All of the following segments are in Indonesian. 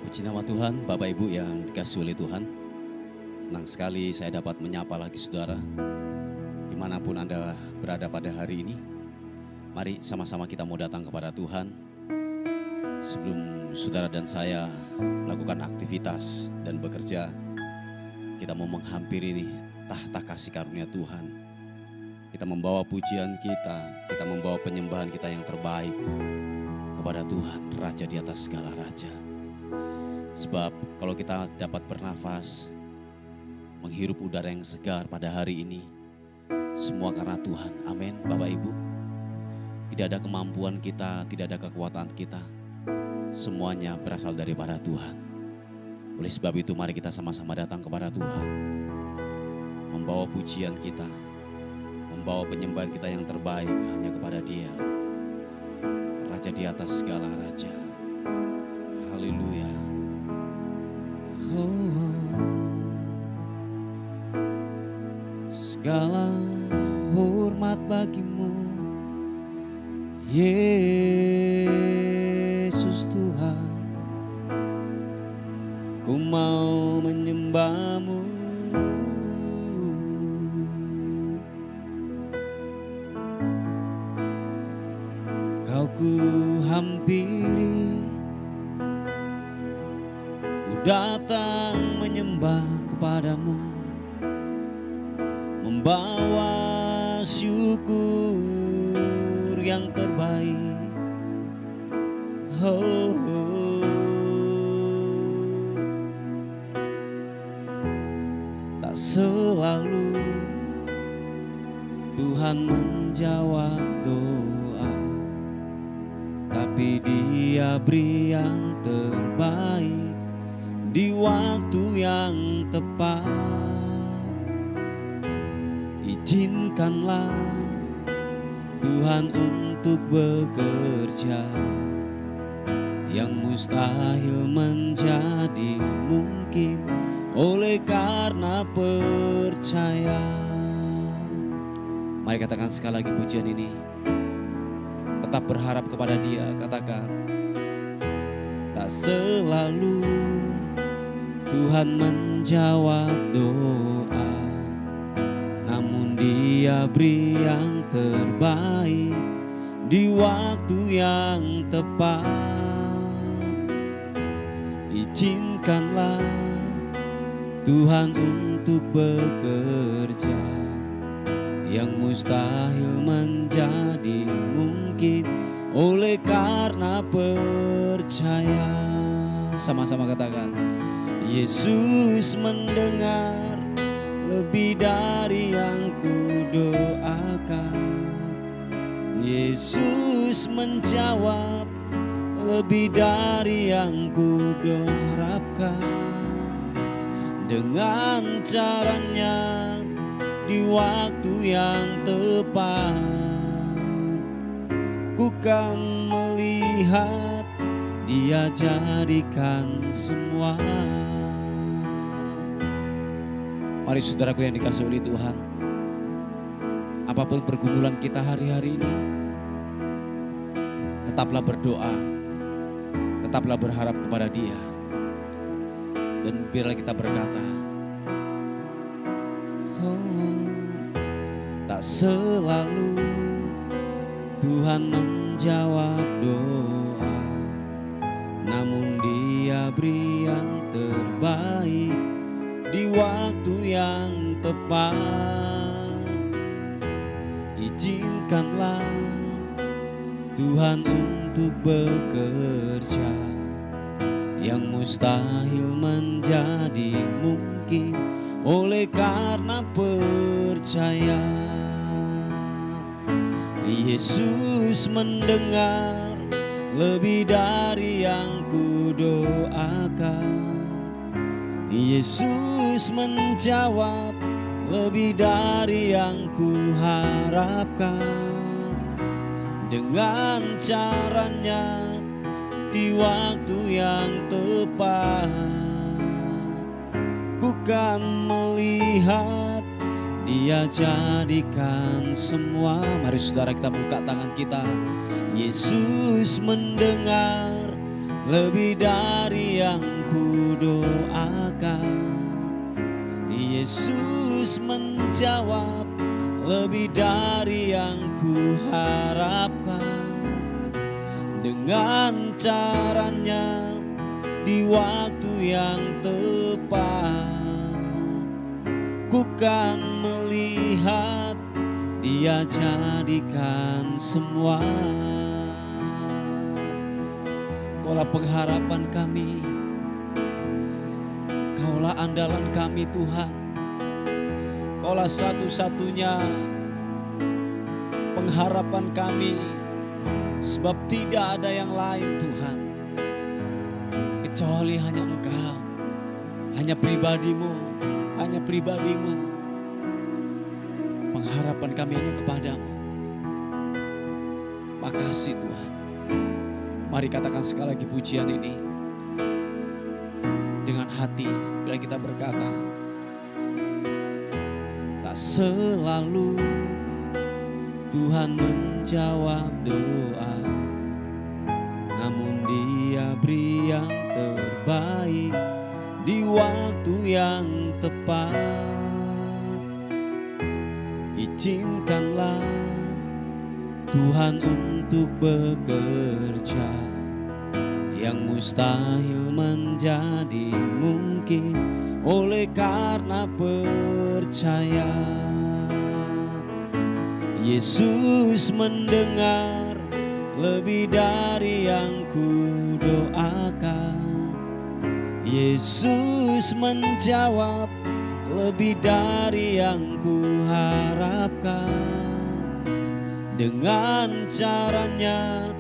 Puji nama Tuhan, Bapak Ibu yang dikasihi oleh Tuhan. Senang sekali saya dapat menyapa lagi saudara, dimanapun Anda berada pada hari ini. Mari sama-sama kita mau datang kepada Tuhan. Sebelum saudara dan saya melakukan aktivitas dan bekerja, kita mau menghampiri tahta kasih karunia Tuhan. Kita membawa pujian kita membawa penyembahan kita yang terbaik kepada Tuhan, Raja di atas segala raja. Sebab kalau kita dapat bernafas, menghirup udara yang segar pada hari ini, semua karena Tuhan. Amin, Bapak Ibu. Tidak ada kemampuan kita, tidak ada kekuatan kita. Semuanya berasal daripada Tuhan. Oleh sebab itu mari kita sama-sama datang kepada Tuhan. Membawa pujian kita, membawa penyembahan kita yang terbaik hanya kepada Dia. Raja di atas segala raja. Haleluya. Segala hormat bagimu, Yesus Tuhan. Ku mau menyembah-Mu. Kau ku hampiri, datang menyembah kepadamu, membawa syukur yang terbaik. Oh, tak selalu Tuhan menjawab doa, tapi Dia beri yang terbaik di waktu yang tepat. Izinkanlah Tuhan untuk bekerja, yang mustahil menjadi mungkin oleh karena percaya. Mari katakan sekali lagi pujian ini. Tetap berharap kepada Dia, katakan. Tak selalu Tuhan menjawab doa, namun Dia beri yang terbaik di waktu yang tepat. Izinkanlah Tuhan untuk bekerja, yang mustahil menjadi mungkin oleh karena percaya. Sama-sama katakan. Yesus mendengar lebih dari yang kudoakan. Yesus menjawab lebih dari yang kuharapkan. Dengan caranya di waktu yang tepat, ku kan melihat Dia jadikan semua. Mari saudaraku yang dikasihi oleh Tuhan, apapun pergumulan kita hari-hari ini, tetaplah berdoa, tetaplah berharap kepada Dia. Dan biarlah kita berkata, oh, tak selalu Tuhan menjawab doa, namun Dia beri yang terbaik di waktu yang tepat. Izinkanlah Tuhan untuk bekerja, yang mustahil menjadi mungkin oleh karena percaya. Yesus mendengar lebih dari yang kudoakan. Yesus menjawab lebih dari yang kuharapkan. Dengan caranya di waktu yang tepat, ku kan melihat Dia jadikan semua. Mari saudara kita buka tangan kita. Yesus mendengar lebih dari yang kudoakan. Yesus menjawab lebih dari yang kuharapkan. Dengan caranya di waktu yang tepat, ku kan melihat Dia jadikan semua. Kaulah pengharapan kami, Kaulah andalan kami Tuhan. Kaulah satu-satunya pengharapan kami, sebab tidak ada yang lain Tuhan, kecuali hanya Engkau, hanya pribadi-Mu, hanya pribadi-Mu. Pengharapan kami hanya kepadamu. Makasih Tuhan. Mari katakan sekali lagi pujian ini dengan hati, bila kita berkata, tak selalu Tuhan menjawab doa, namun Dia beri yang terbaik di waktu yang tepat. Izinkanlah Tuhan untuk bekerja, yang mustahil menjadi mungkin oleh karena percaya. Yesus mendengar lebih dari yang kudoakan. Yesus menjawab lebih dari yang kuharapkan. Dengan caranya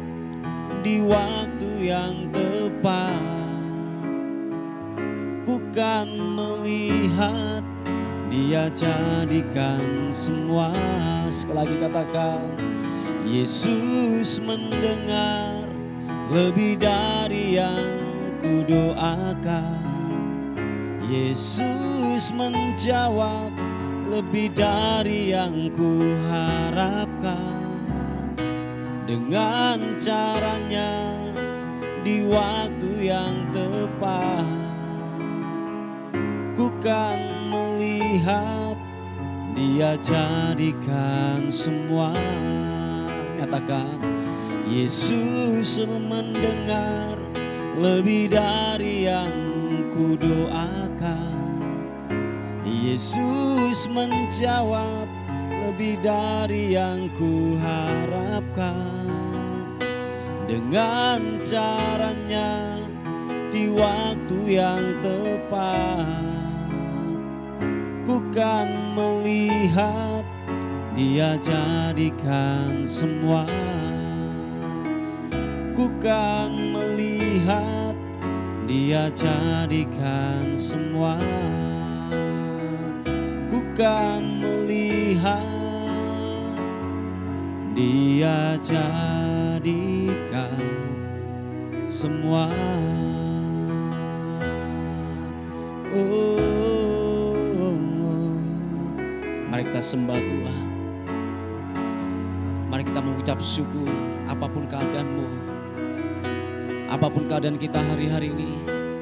di waktu yang tepat, ku kan melihat Dia jadikan semua. Sekali lagi katakan, Yesus mendengar lebih dari yang kudoakan. Yesus menjawab lebih dari yang kuharapkan. Dengan caranya di waktu yang tepat, ku kan melihat Dia jadikan semua. Nyatakan, Yesus mendengar lebih dari yang kudoakan. Yesus menjawab lebih dari yang kuharapkan. Dengan caranya di waktu yang tepat, ku kan melihat Dia jadikan semua. Ku kan melihat Dia jadikan semua. Ku kan melihat Dia jadikan semua. Mari kita sembah Tuhan. Mari kita mengucap syukur apapun keadaanmu, apapun keadaan kita hari-hari ini.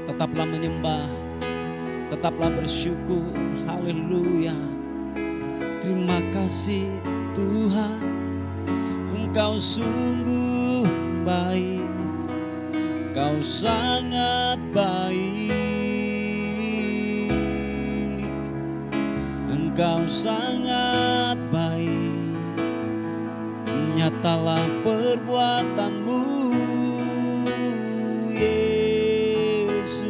Tetaplah menyembah, tetaplah bersyukur. Haleluya. Terima kasih Tuhan, Engkau sungguh baik, Engkau sangat baik, Engkau sangat baik. Nyatalah perbuatanmu Yesus,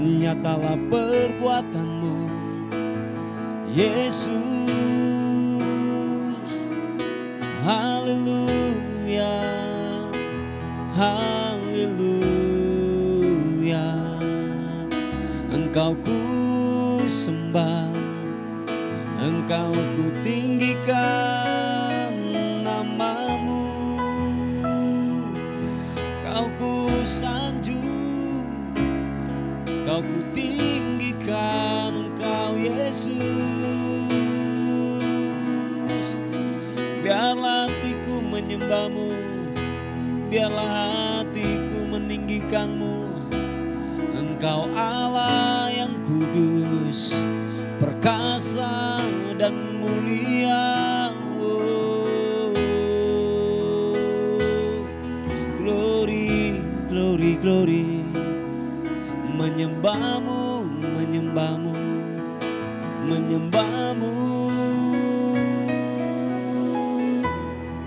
nyatalah perbuatanmu Yesus. Haleluya, haleluya. Engkau ku sembah, Engkau ku tinggikan namamu, Kau ku sanjung, Kau ku tinggikan tinggikan Engkau Yesus. Biarlah hatiku menyembah-Mu, biarlah hatiku meninggikan-Mu. Engkau Allah yang kudus, perkasa dan mulia. Oh, glory, glory, glory. Menyembah-Mu, menyembah-Mu, menyembah-Mu.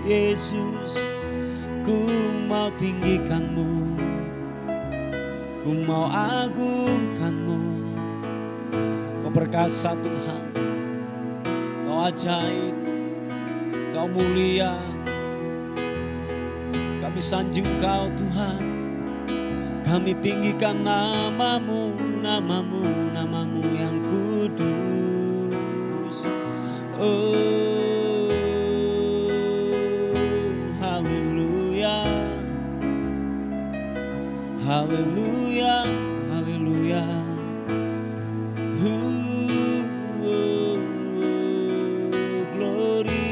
Yesus, ku mau tinggikan-Mu, ku mau agungkan-Mu. Kau perkasa Tuhan, Kau ajaib, Kau mulia. Kami sanjung Kau Tuhan, kami tinggikan nama-Mu, nama-Mu, nama-Mu yang kudus. Oh, haleluya, haleluya, haleluya. Glory.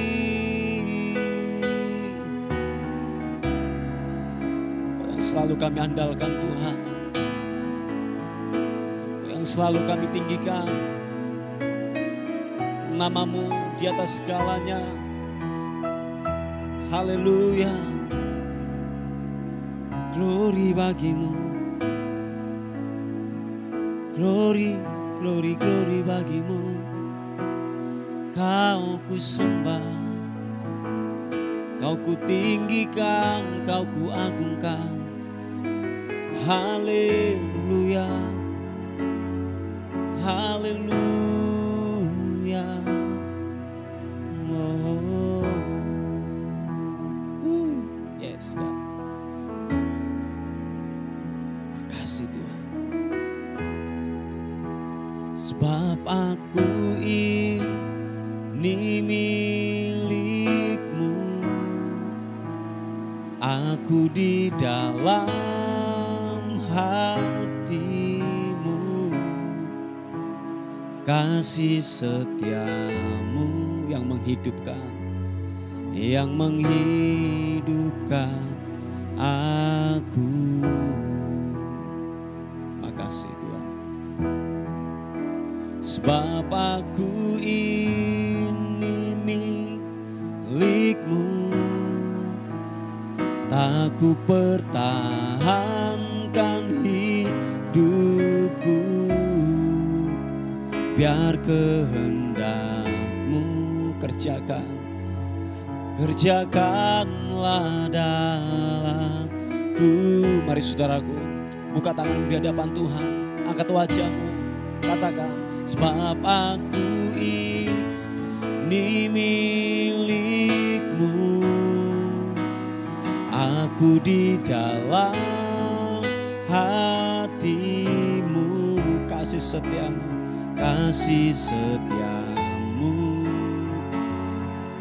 Kau yang selalu kami andalkan Tuhan, Kau yang selalu kami tinggikan. Nama-Mu di atas segalanya. Haleluya. Glory bagi-Mu. Glory, glory, glory bagi-Mu. Kau ku sembah, Kau ku tinggikan, Kau ku agungkan. Haleluya, haleluya. Oh, yes God. Makasih Tuhan. Sebab aku ini milik-Mu, aku di dalam hati-Mu. Kasih setia-Mu yang menghidupkan, yang menghidupkan aku. Makasih Tuhan. Sebab aku ini milik-Mu, tak ku pertahankan hidupku. Biar kehendak-Mu kerjakan, kerjakanlah dalamku. Mari saudaraku, buka tanganmu di hadapan Tuhan, angkat wajahmu, katakan, sebab aku ini milik-Mu, aku di dalam hati-Mu. Kasih setia-Mu, kasih setia-Mu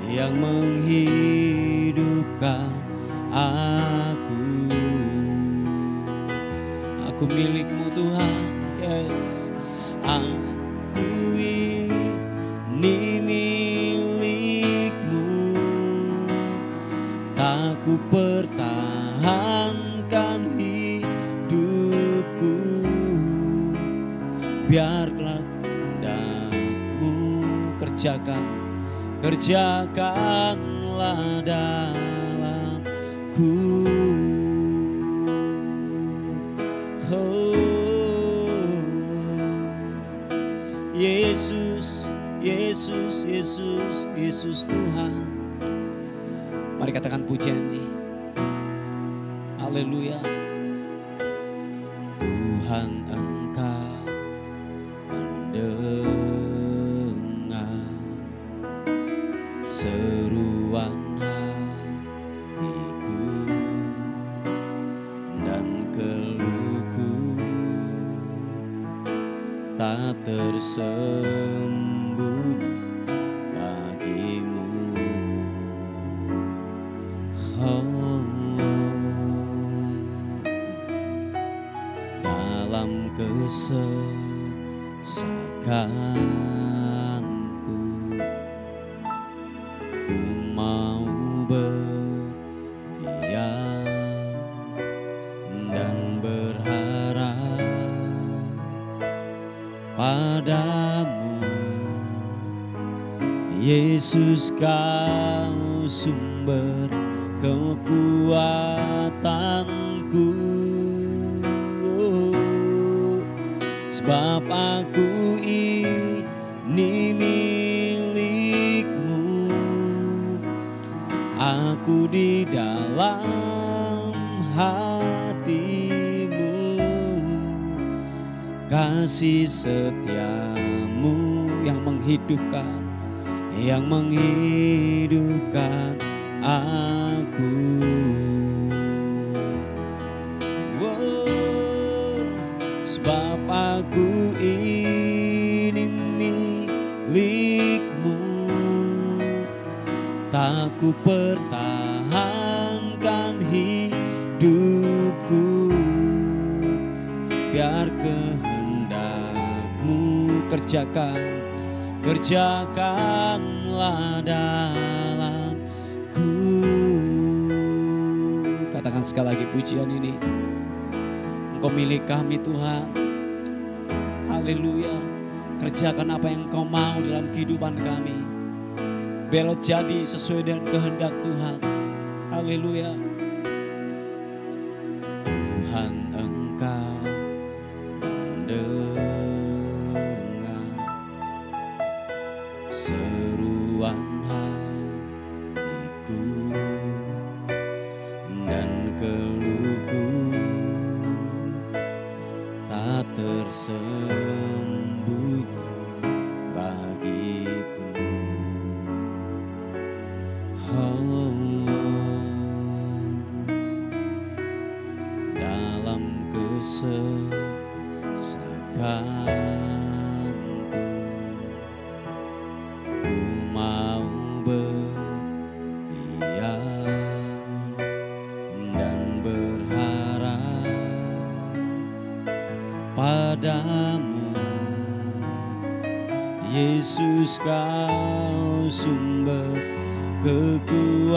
yang menghidupkan aku. Aku milik-Mu Tuhan, yes. Aku ini milik-Mu, tak ku pertahankan hidupku. Biarlah kehendak-Mu kerjakan, kerjakanlah dalamku. Oh, Yesus, Yesus, Yesus, Yesus Tuhan. Mari katakan pujian ini. Haleluya. Tuhan Engkau mendengar seruan hatiku dan keluhku, tak tersembunyi bagimu. Oh, dalam kesesakan Yesus kau sumber kekuatanku. Sebab aku ini milik-Mu, aku di dalam hati-Mu. Kasih setia-Mu yang menghidupkan aku. Sebab aku ini milik-Mu, tak ku pertahankan hidupku, biar kehendak-Mu kerjakanlah dalamku. Katakan sekali lagi pujian ini. Engkau milik kami Tuhan. Haleluya. Kerjakan apa yang Engkau mau dalam kehidupan kami. Biar jadi sesuai dengan kehendak Tuhan. Haleluya. Tuhan Engkau mendengar seruan hatiku dan keluhku tak tersembunyi bagiku. Dalam kesesakanku ku mau berdiam dan berharap padamu. Yesus kau sumber kekuatanku.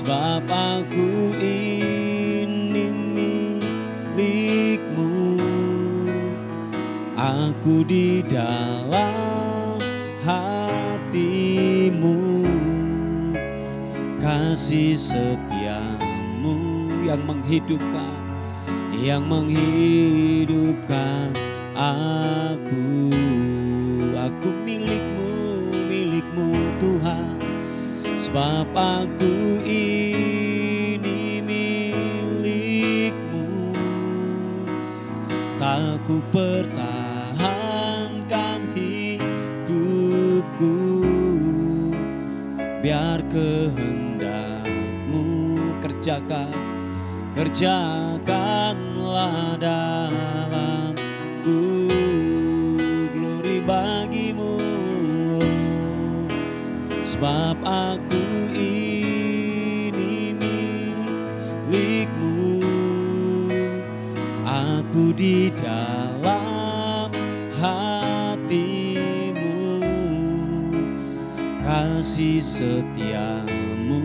Sebab aku ini milik-Mu, aku di dalam hati-Mu. Kasih setia-Mu yang menghidupkan aku. Aku milik-Mu Tuhan. Sebab aku ini milik-Mu, tak ku pertahankan hidupku, biar kehendak-Mu kerjakanlah dalamku. Glory bagi-Mu. Sebab aku ini milik-Mu, aku di dalam hati-Mu. Kasih setia-Mu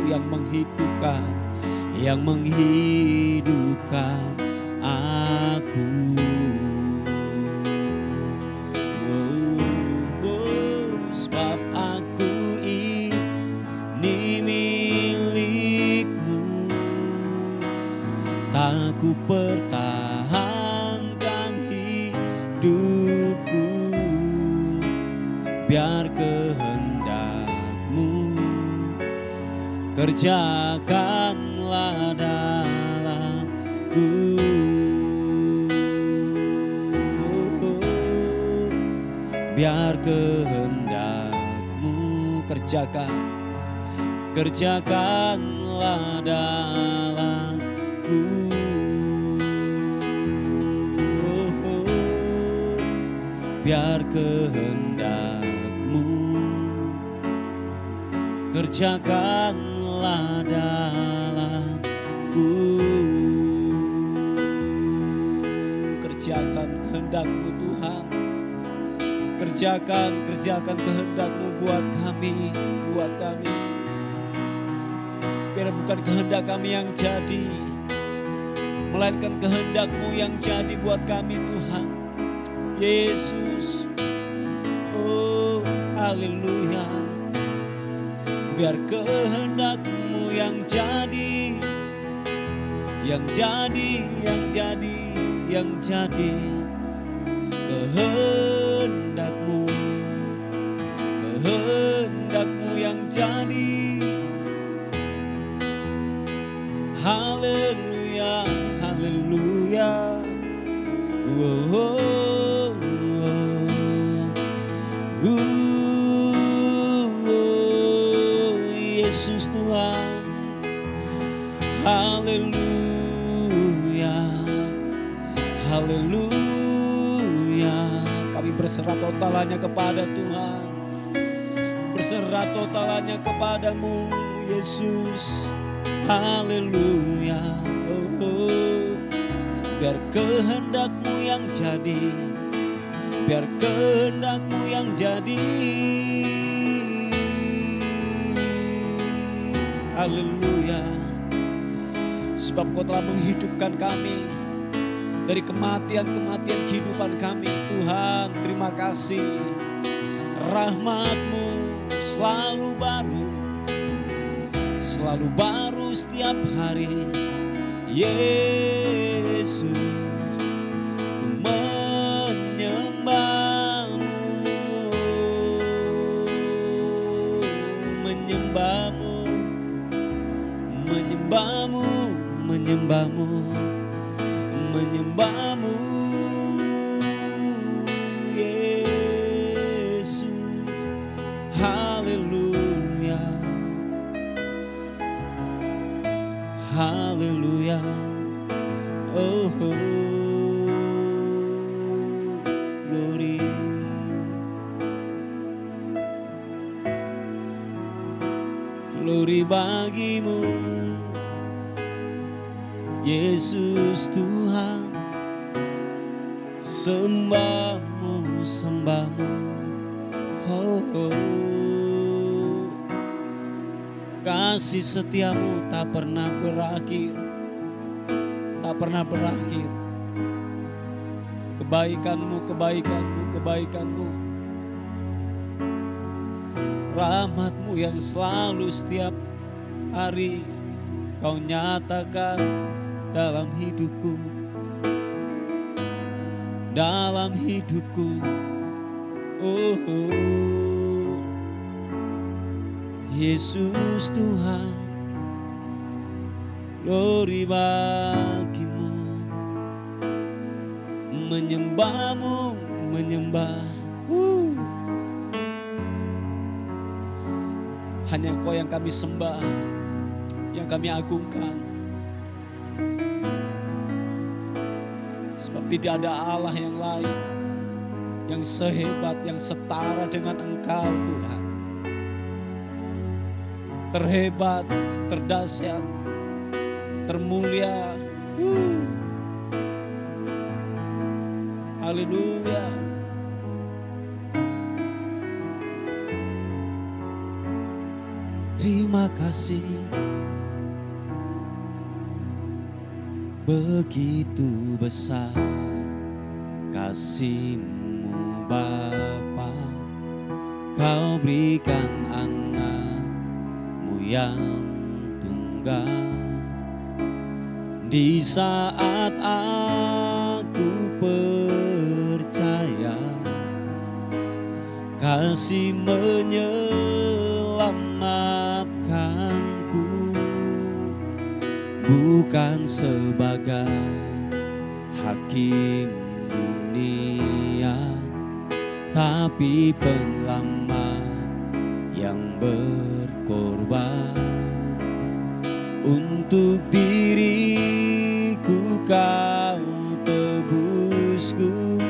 yang menghidupkan aku. Sebab aku ini milik-Mu, tak ku pertahankan hidupku, biar kehendak-Mu kerjakanlah dalamku. Biar kehendak-Mu kerjakanlah dalamku. Biar kehendak-Mu kerjakanlah dalamku. Kerjakan kehendak-Mu Tuhan. Kerjakan kehendak-Mu buat kami. Biar bukan kehendak kami yang jadi, melainkan kehendak-Mu yang jadi buat kami Tuhan. Yesus. Oh, haleluya. Biar kehendak-Mu yang jadi, yang jadi, yang jadi, yang jadi. Kehendak-Mu, kehendak-Mu yang jadi. Haleluya, haleluya. Oh, oh, oh, oh, Yesus Tuhan. Haleluya, haleluya. Kami berserah totalannya kepada Tuhan, berserah totalannya kepadamu Yesus. Haleluya. Oh, oh. Biar kehendak-Mu yang jadi, biar kehendak-Mu yang jadi. Haleluya. Sebab Kau telah menghidupkan kami dari kematian-kematian kehidupan kami. Tuhan, terima kasih. Rahmat-Mu selalu baru, selalu baru setiap hari. Yesus, ku menyembah-Mu, menyembah-Mu, menyembah-Mu, menyembah-Mu, menyembah-Mu, Yesus. Haleluya, haleluya. Oh, oh, glory. Glory bagi-Mu, Yesus Tuhan. Sembah-Mu, sembah-Mu. Oh, oh. Kasih setia-Mu tak pernah berakhir, tak pernah berakhir. Kebaikan-Mu, kebaikan-Mu, kebaikan-Mu. Rahmat-Mu yang selalu setiap hari Kau nyatakan dalam hidupku, dalam hidupku. Oh, oh. Yesus Tuhan, glory bagi-Mu. Menyembah-Mu, menyembah. Hanya Kau yang kami sembah, yang kami agungkan. Sebab tidak ada Allah yang lain yang sehebat, yang setara dengan Engkau Tuhan. Terhebat, terdahsyat, termulia. Haleluya. Terima kasih, begitu besar kasih-Mu Bapa. Kau berikan anak-Mu yang tunggal. Di saat aku percaya, kasih menyelamatkanku, bukan sebagai hakim dunia, tapi penyelamat yang berkorban. Untuk diriku Kau tebusku,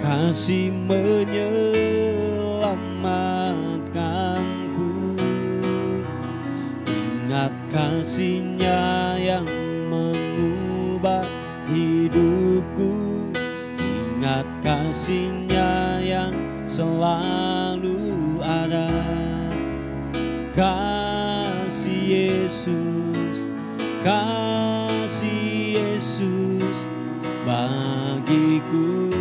kasih menyelamatkanku. Ingat kasih-Nya yang mengubah hidupku, ingat kasih-Nya yang selalu ada. Kasih Yesus, kasih Yesus bagiku.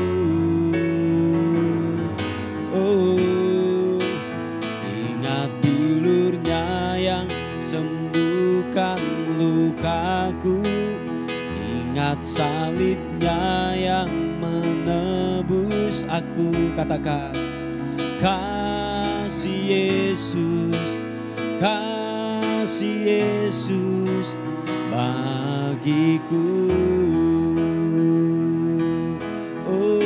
salibnya yang menebus aku. Katakan, kasih Yesus, kasih Yesus bagiku. Oh,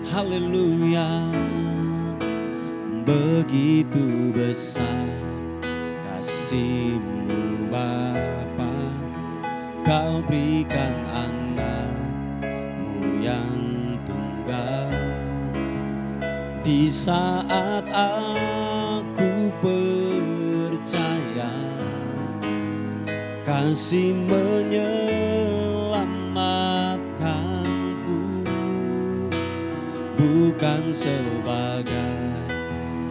haleluya. Begitu besar kasih-Mu Bapa, Kau berikan anak-Mu yang tunggal. Di saat aku percaya kasih menyelamatkanku, bukan sebagai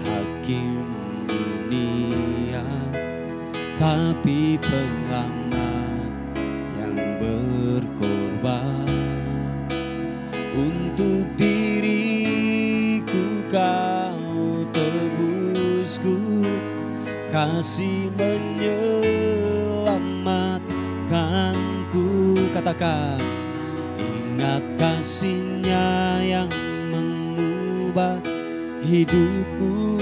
hakim dunia, tapi penyelamat yang berkorban. Untuk diriku Kau tebusku, kasih menyelamatkanku. Katakan, ingat kasih-Nya yang mengubah hidupku,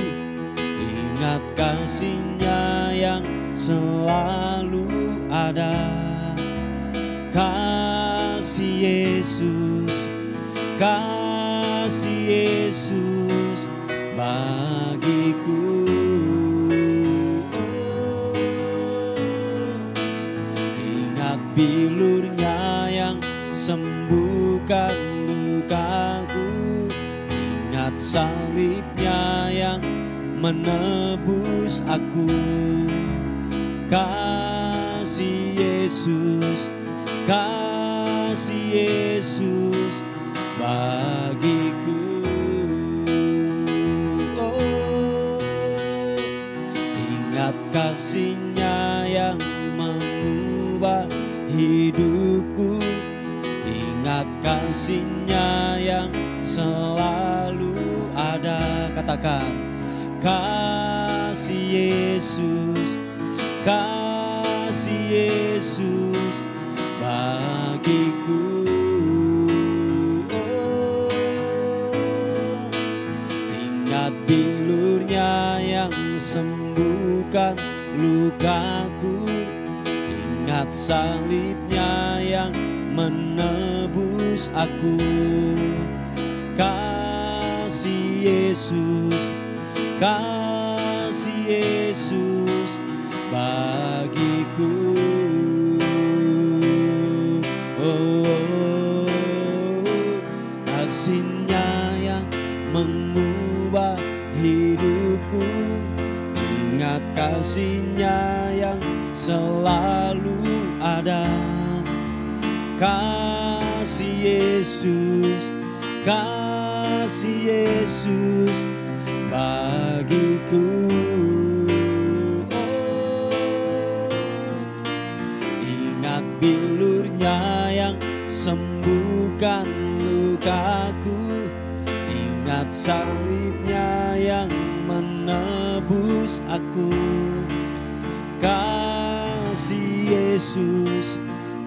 ingat kasih-Nya yang selalu ada. Kasih Yesus, kasih Yesus bagiku. Oh, ingat bilur-Nya yang sembuhkan lukaku, ingat salib-Nya yang menebus aku. Kasih Yesus, kasih Yesus bagiku. Oh, ingat kasih-Nya yang mengubah hidupku, ingat kasih-Nya yang selalu ada. Katakan, kasih Yesus, kasih Yesus bagiku. Oh, ingat bilur-Nya yang sembuhkan lukaku, ingat salib-Nya yang menebus aku. Kasih Yesus, kasih Yesus bagiku. Oh, kasih-Nya yang mengubah hidupku, ingat kasih-Nya yang selalu ada. Kasih Yesus, kasih Yesus bagiku. Oh, ingat bilur-Nya yang sembuhkan lukaku, ingat salib-Nya yang menebus aku. Kasih Yesus,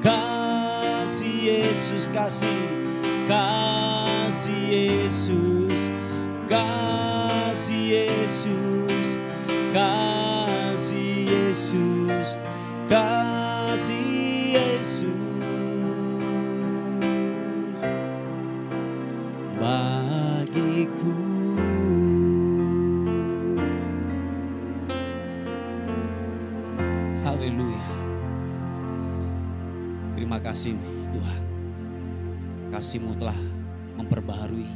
kasih Yesus, kasih Yesus, kasih Yesus, kasih Yesus, kasih Yesus bagiku. Haleluya. Terima kasih Tuhan. Kasih-Mu telah memperbaharui,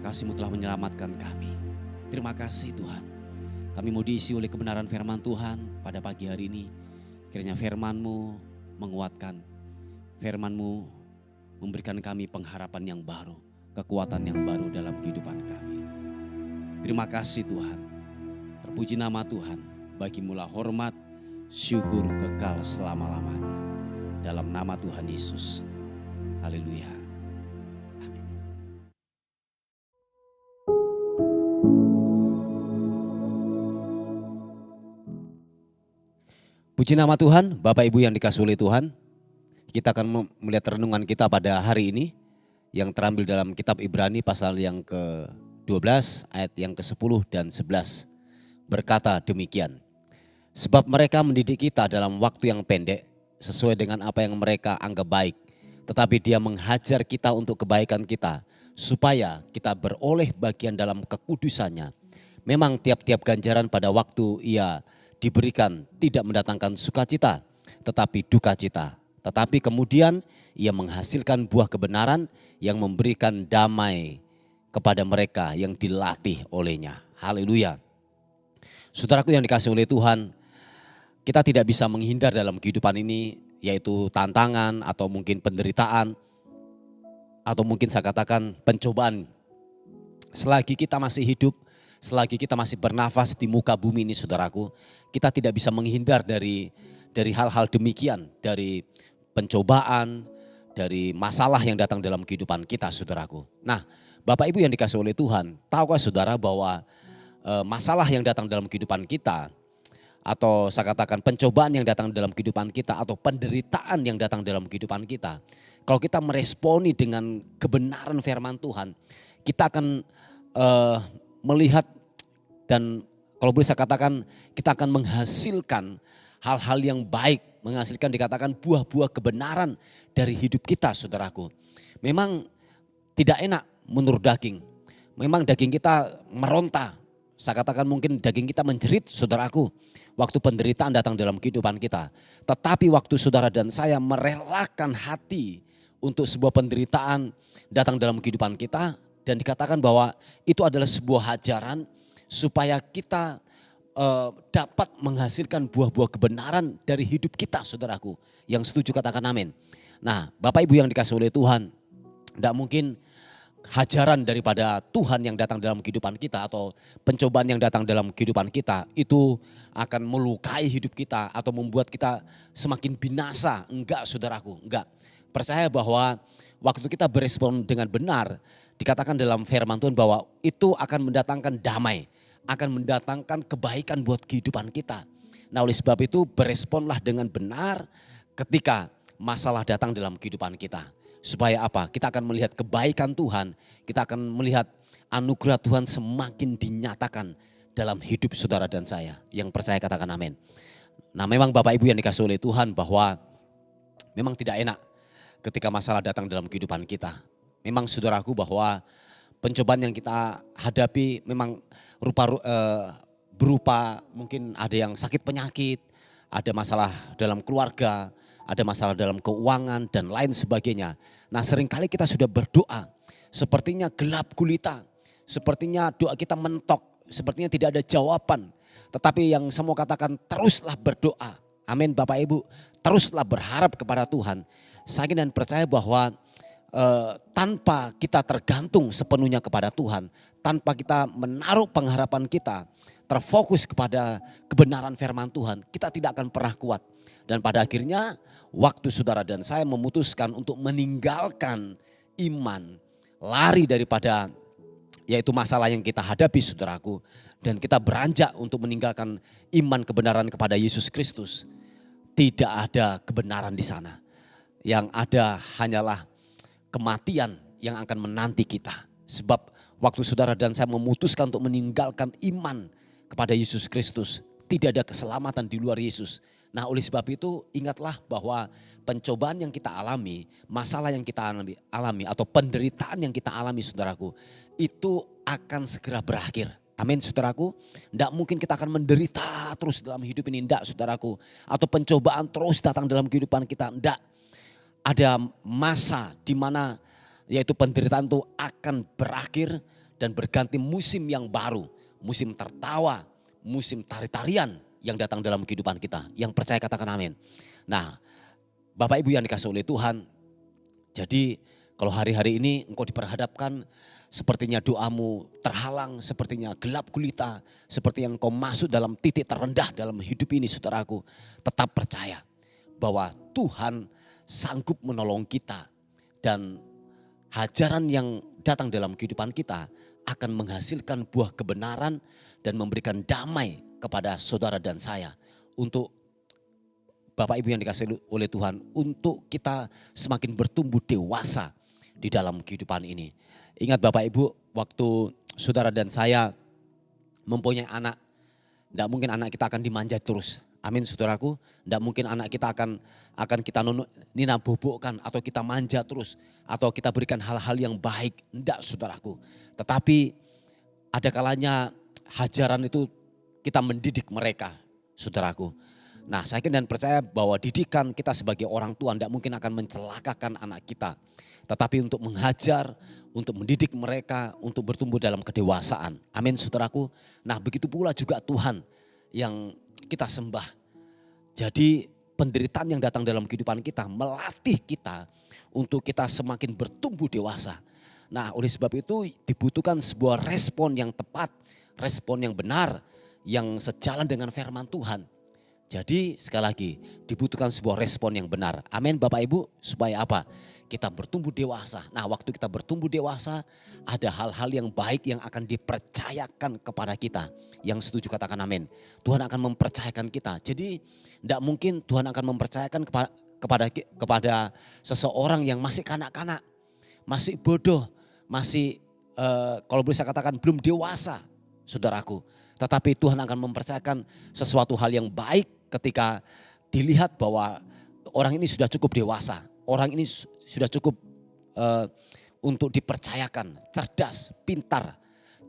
kasih-Mu telah menyelamatkan kami. Terima kasih Tuhan. Kami mau diisi oleh kebenaran firman Tuhan pada pagi hari ini. Kiranya firman-Mu menguatkan, firman-Mu memberikan kami pengharapan yang baru, kekuatan yang baru dalam kehidupan kami. Terima kasih Tuhan. Terpuji nama Tuhan. Bagi-Mu-lah hormat, syukur kekal selama-lamanya. Dalam nama Tuhan Yesus. Haleluya. Amin. Puji nama Tuhan, Bapak Ibu yang dikasihi oleh Tuhan. Kita akan melihat renungan kita pada hari ini yang terambil dalam kitab Ibrani pasal yang ke-12 ayat yang ke-10 dan 11. Berkata demikian, sebab mereka mendidik kita dalam waktu yang pendek sesuai dengan apa yang mereka anggap baik. Tetapi Dia menghajar kita untuk kebaikan kita supaya kita beroleh bagian dalam kekudusannya. Memang tiap-tiap ganjaran pada waktu Ia diberikan tidak mendatangkan sukacita, tetapi duka cita. Tetapi kemudian Ia menghasilkan buah kebenaran yang memberikan damai kepada mereka yang dilatih olehnya. Haleluya. Saudaraku yang dikasihi oleh Tuhan, kita tidak bisa menghindar dalam kehidupan ini, yaitu tantangan atau mungkin penderitaan, atau mungkin saya katakan pencobaan. Selagi kita masih hidup, selagi kita masih bernafas di muka bumi ini saudaraku, kita tidak bisa menghindar dari hal-hal demikian, dari pencobaan, dari masalah yang datang dalam kehidupan kita saudaraku. Nah, Bapak Ibu yang dikasihi oleh Tuhan, tahukah saudara bahwa masalah yang datang dalam kehidupan kita, atau saya katakan pencobaan yang datang dalam kehidupan kita, atau penderitaan yang datang dalam kehidupan kita, kalau kita meresponi dengan kebenaran firman Tuhan, kita akan melihat dan kalau boleh saya katakan kita akan menghasilkan hal-hal yang baik, menghasilkan dikatakan buah-buah kebenaran dari hidup kita saudaraku. Memang tidak enak menurut daging, memang daging kita meronta, saya katakan mungkin daging kita menjerit saudaraku waktu penderitaan datang dalam kehidupan kita. Tetapi waktu saudara dan saya merelakan hati untuk sebuah penderitaan datang dalam kehidupan kita, dan dikatakan bahwa itu adalah sebuah ajaran supaya kita dapat menghasilkan buah-buah kebenaran dari hidup kita saudaraku. Yang setuju katakan amin. Nah, Bapak Ibu yang dikasihi oleh Tuhan, tidak mungkin hajaran daripada Tuhan yang datang dalam kehidupan kita atau pencobaan yang datang dalam kehidupan kita itu akan melukai hidup kita atau membuat kita semakin binasa. Enggak saudaraku, enggak. Percaya bahwa waktu kita berespon dengan benar, dikatakan dalam firman Tuhan bahwa itu akan mendatangkan damai, akan mendatangkan kebaikan buat kehidupan kita. Nah, oleh sebab itu beresponlah dengan benar ketika masalah datang dalam kehidupan kita. Supaya apa? Kita akan melihat kebaikan Tuhan, kita akan melihat anugerah Tuhan semakin dinyatakan dalam hidup saudara dan saya. Yang percaya katakan amin. Nah, memang Bapak Ibu yang dikasihi oleh Tuhan bahwa memang tidak enak ketika masalah datang dalam kehidupan kita. Memang saudaraku bahwa pencobaan yang kita hadapi memang berupa mungkin ada yang sakit penyakit, ada masalah dalam keluarga, ada masalah dalam keuangan dan lain sebagainya. Nah, seringkali kita sudah berdoa, sepertinya gelap gulita, sepertinya doa kita mentok, sepertinya tidak ada jawaban. Tetapi yang saya mau katakan, teruslah berdoa. Amin Bapak Ibu, teruslah berharap kepada Tuhan. Saya dan percaya bahwa tanpa kita tergantung sepenuhnya kepada Tuhan, tanpa kita menaruh pengharapan kita terfokus kepada kebenaran firman Tuhan, kita tidak akan pernah kuat. Dan pada akhirnya waktu saudara dan saya memutuskan untuk meninggalkan iman, lari daripada yaitu masalah yang kita hadapi saudaraku, dan kita beranjak untuk meninggalkan iman kebenaran kepada Yesus Kristus, tidak ada kebenaran di sana. Yang ada hanyalah kematian yang akan menanti kita. Sebab waktu saudara dan saya memutuskan untuk meninggalkan iman kepada Yesus Kristus, tidak ada keselamatan di luar Yesus. Nah, oleh sebab itu ingatlah bahwa pencobaan yang kita alami, masalah yang kita alami atau penderitaan yang kita alami saudaraku, itu akan segera berakhir. Amin saudaraku. Tidak mungkin kita akan menderita terus dalam hidup ini, tidak saudaraku. Atau pencobaan terus datang dalam kehidupan kita, tidak. Ada masa di mana yaitu penderitaan itu akan berakhir dan berganti musim yang baru. Musim tertawa, musim tari-tarian yang datang dalam kehidupan kita. Yang percaya katakan amin. Nah, Bapak Ibu yang dikasihi oleh Tuhan, jadi kalau hari-hari ini engkau diperhadapkan sepertinya doamu terhalang, sepertinya gelap gulita, seperti yang engkau masuk dalam titik terendah dalam hidup ini saudaraku, tetap percaya bahwa Tuhan sanggup menolong kita dan hajaran yang datang dalam kehidupan kita akan menghasilkan buah kebenaran dan memberikan damai kepada saudara dan saya untuk Bapak Ibu yang dikasihi oleh Tuhan, untuk kita semakin bertumbuh dewasa di dalam kehidupan ini. Ingat Bapak Ibu, waktu saudara dan saya mempunyai anak, tidak mungkin anak kita akan dimanja terus. Amin saudaraku. Tidak mungkin anak kita akan kita nina bobokkan atau kita manja terus. Atau kita berikan hal-hal yang baik. Tidak saudaraku. Tetapi ada kalanya hajaran itu kita mendidik mereka saudaraku. Nah saya yakin dan percaya bahwa didikan kita sebagai orang tua tidak mungkin akan mencelakakan anak kita. Tetapi untuk menghajar, untuk mendidik mereka, untuk bertumbuh dalam kedewasaan. Amin saudaraku. Nah begitu pula juga Tuhan yang kita sembah. Jadi penderitaan yang datang dalam kehidupan kita melatih kita untuk kita semakin bertumbuh dewasa. Nah oleh sebab itu dibutuhkan sebuah respon yang tepat, respon yang benar, yang sejalan dengan firman Tuhan. Jadi sekali lagi dibutuhkan sebuah respon yang benar. Amin Bapak Ibu, supaya apa? Kita bertumbuh dewasa. Nah waktu kita bertumbuh dewasa ada hal-hal yang baik yang akan dipercayakan kepada kita. Yang setuju katakan amin. Tuhan akan mempercayakan kita. Jadi tidak mungkin Tuhan akan mempercayakan kepada seseorang yang masih kanak-kanak. Masih bodoh, masih kalau boleh saya katakan belum dewasa saudaraku. Tetapi Tuhan akan mempercayakan sesuatu hal yang baik ketika dilihat bahwa orang ini sudah cukup dewasa. Orang ini sudah cukup untuk dipercayakan, cerdas, pintar.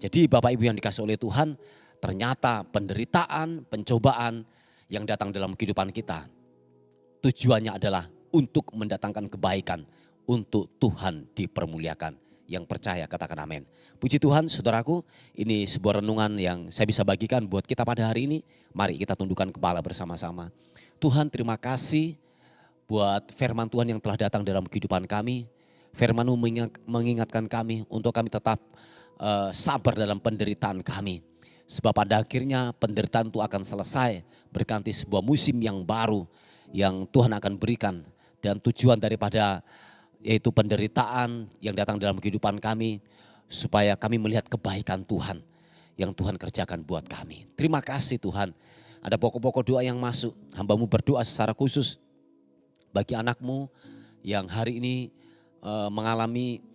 Jadi Bapak Ibu yang dikasihi oleh Tuhan, ternyata penderitaan, pencobaan yang datang dalam kehidupan kita, tujuannya adalah untuk mendatangkan kebaikan, untuk Tuhan dipermuliakan. Yang percaya katakan amin. Puji Tuhan saudaraku, ini sebuah renungan yang saya bisa bagikan buat kita pada hari ini. Mari kita tundukkan kepala bersama-sama. Tuhan terima kasih buat firman Tuhan yang telah datang dalam kehidupan kami. Firman-Mu mengingatkan kami untuk kami tetap sabar dalam penderitaan kami. Sebab pada akhirnya penderitaan itu akan selesai, berganti sebuah musim yang baru yang Tuhan akan berikan. Dan tujuan daripada yaitu penderitaan yang datang dalam kehidupan kami, supaya kami melihat kebaikan Tuhan yang Tuhan kerjakan buat kami. Terima kasih Tuhan. Ada pokok-pokok doa yang masuk. Hamba-Mu berdoa secara khusus bagi anak-Mu yang hari ini mengalami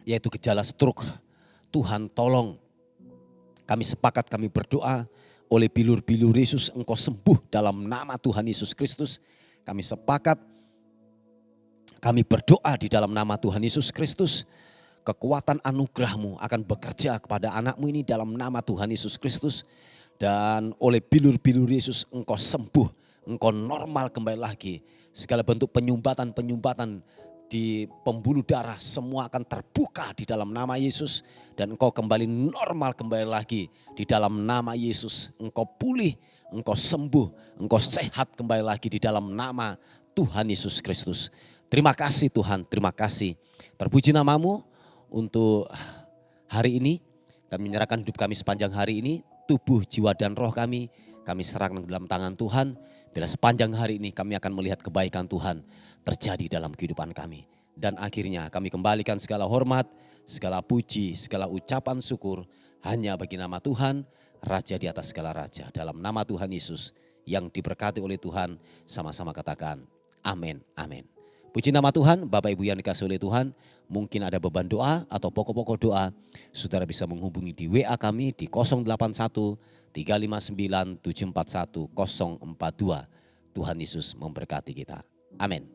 yaitu gejala stroke. Tuhan tolong, kami sepakat, kami berdoa oleh bilur-bilur Yesus Engkau sembuh dalam nama Tuhan Yesus Kristus. Kami sepakat, kami berdoa di dalam nama Tuhan Yesus Kristus. Kekuatan anugerah-Mu akan bekerja kepada anak-Mu ini dalam nama Tuhan Yesus Kristus. Dan oleh bilur-bilur Yesus Engkau sembuh, Engkau normal kembali lagi. Segala bentuk penyumbatan di pembuluh darah semua akan terbuka di dalam nama Yesus. Dan Engkau kembali normal kembali lagi di dalam nama Yesus. Engkau pulih, Engkau sembuh, Engkau sehat kembali lagi di dalam nama Tuhan Yesus Kristus. Terima kasih Tuhan, terima kasih. Terpuji nama-Mu untuk hari ini. Kami menyerahkan hidup kami sepanjang hari ini. Tubuh, jiwa dan roh kami serahkan dalam tangan Tuhan. Bila sepanjang hari ini kami akan melihat kebaikan Tuhan terjadi dalam kehidupan kami. Dan akhirnya kami kembalikan segala hormat, segala puji, segala ucapan syukur hanya bagi nama Tuhan, Raja di atas segala raja. Dalam nama Tuhan Yesus yang diberkati oleh Tuhan, sama-sama katakan amin, amin. Puji nama Tuhan, Bapak Ibu yang dikasihi oleh Tuhan, mungkin ada beban doa atau pokok-pokok doa, saudara bisa menghubungi di WA kami di 081 359 741 042. Tuhan Yesus memberkati kita. Amin.